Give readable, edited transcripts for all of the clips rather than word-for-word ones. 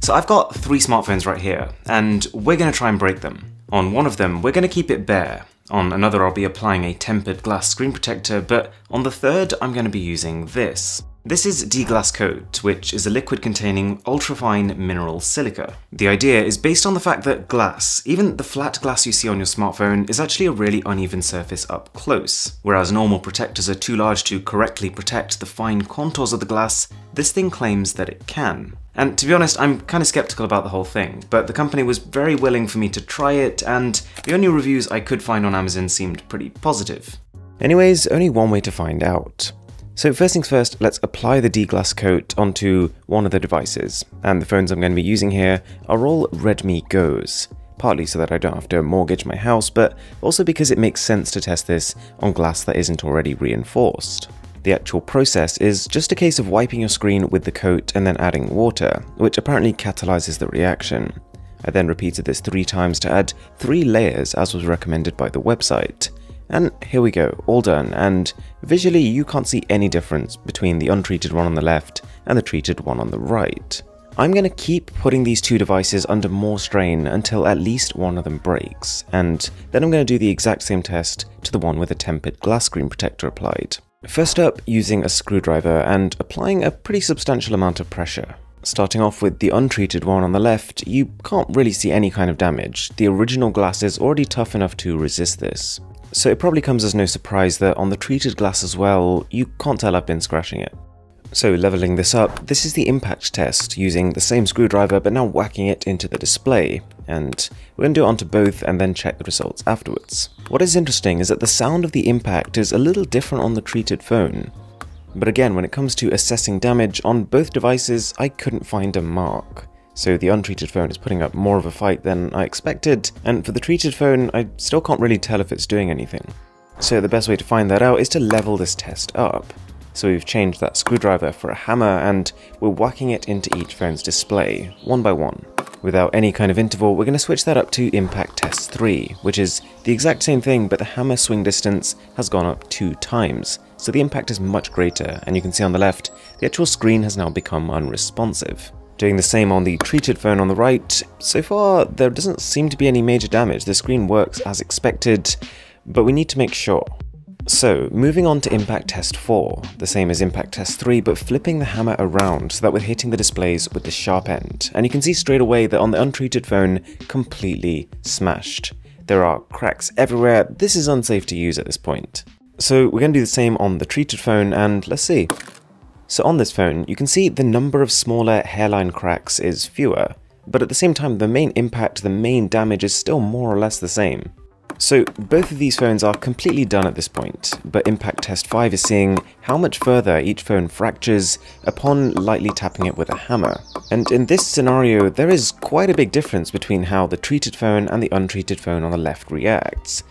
So I've got 3 smartphones right here, and we're going to try and break them. On one of them, we're going to keep it bare. On another, I'll be applying a tempered glass screen protector, but on the third, I'm going to be using this. This is D-Glass Coat, which is a liquid containing ultrafine mineral silica. The idea is based on the fact that glass, even the flat glass you see on your smartphone, is actually a really uneven surface up close. Whereas normal protectors are too large to correctly protect the fine contours of the glass, this thing claims that it can. And to be honest, I'm kind of skeptical about the whole thing, but the company was very willing for me to try it, and the only reviews I could find on Amazon seemed pretty positive. Anyways, only one way to find out. So first things first, let's apply the D-Glass coat onto one of the devices, and the phones I'm going to be using here are all Redmi Go's, partly so that I don't have to mortgage my house, but also because it makes sense to test this on glass that isn't already reinforced. The actual process is just a case of wiping your screen with the coat and then adding water, which apparently catalyzes the reaction. I then repeated this 3 times to add 3 layers as was recommended by the website. And here we go, all done, and visually you can't see any difference between the untreated one on the left and the treated one on the right. I'm going to keep putting these 2 devices under more strain until at least one of them breaks, and then I'm going to do the exact same test to the one with a tempered glass screen protector applied. First up, using a screwdriver and applying a pretty substantial amount of pressure. Starting off with the untreated one on the left, you can't really see any kind of damage. The original glass is already tough enough to resist this. So it probably comes as no surprise that on the treated glass as well, you can't tell I've been scratching it. So leveling this up, this is the impact test using the same screwdriver but now whacking it into the display, and we're going to do it onto both and then check the results afterwards. What is interesting is that the sound of the impact is a little different on the treated phone. But again, when it comes to assessing damage on both devices, I couldn't find a mark. So the untreated phone is putting up more of a fight than I expected, and for the treated phone, I still can't really tell if it's doing anything. So the best way to find that out is to level this test up. So we've changed that screwdriver for a hammer, and we're whacking it into each phone's display, one by one. Without any kind of interval, we're going to switch that up to impact test 3, which is the exact same thing, but the hammer swing distance has gone up 2 times, so the impact is much greater, and you can see on the left, the actual screen has now become unresponsive. Doing the same on the treated phone on the right, so far there doesn't seem to be any major damage, the screen works as expected, but we need to make sure. So, moving on to impact test 4, the same as impact test 3, but flipping the hammer around so that we're hitting the displays with the sharp end, and you can see straight away that on the untreated phone, completely smashed. There are cracks everywhere, this is unsafe to use at this point. So we're going to do the same on the treated phone, and let's see. So on this phone, you can see the number of smaller hairline cracks is fewer, but at the same time the main impact, the main damage is still more or less the same. So both of these phones are completely done at this point, but impact test 5 is seeing how much further each phone fractures upon lightly tapping it with a hammer. And in this scenario, there is quite a big difference between how the treated phone and the untreated phone on the left reacts.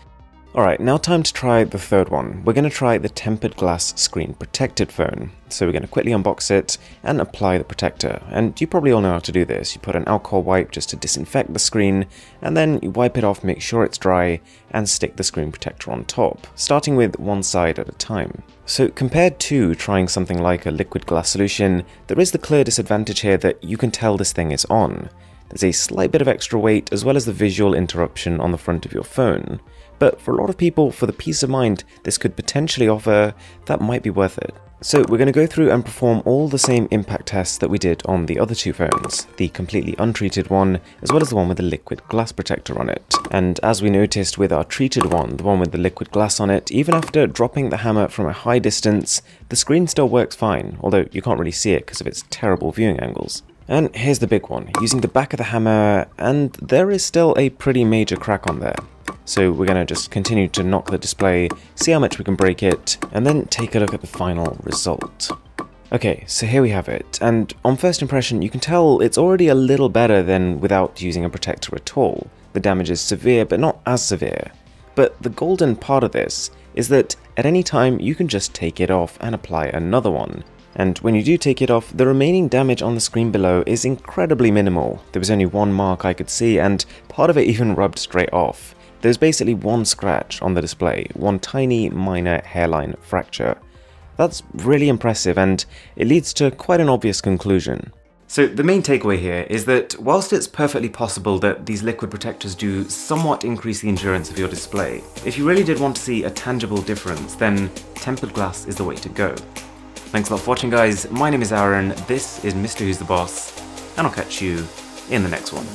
Alright, now time to try the third one. We're going to try the tempered glass screen protected phone. So we're going to quickly unbox it and apply the protector. And you probably all know how to do this. You put an alcohol wipe just to disinfect the screen, and then you wipe it off, make sure it's dry, and stick the screen protector on top, starting with one side at a time. So compared to trying something like a liquid glass solution, there is the clear disadvantage here that you can tell this thing is on. There's a slight bit of extra weight as well as the visual interruption on the front of your phone. But for a lot of people, for the peace of mind this could potentially offer, that might be worth it. So we're going to go through and perform all the same impact tests that we did on the other 2 phones, the completely untreated one, as well as the one with the liquid glass protector on it. And as we noticed with our treated one, the one with the liquid glass on it, even after dropping the hammer from a high distance, the screen still works fine, although you can't really see it because of its terrible viewing angles. And here's the big one, using the back of the hammer, and there is still a pretty major crack on there. So we're going to just continue to knock the display, see how much we can break it, and then take a look at the final result. Okay, so here we have it, and on first impression you can tell it's already a little better than without using a protector at all. The damage is severe, but not as severe. But the golden part of this is that at any time you can just take it off and apply another one. And when you do take it off, the remaining damage on the screen below is incredibly minimal. There was only one mark I could see, and part of it even rubbed straight off. There's basically one scratch on the display, one tiny minor hairline fracture. That's really impressive, and it leads to quite an obvious conclusion. So the main takeaway here is that whilst it's perfectly possible that these liquid protectors do somewhat increase the endurance of your display, if you really did want to see a tangible difference, then tempered glass is the way to go. Thanks a lot for watching, guys. My name is Aaron, this is Mr. Who's the Boss, and I'll catch you in the next one.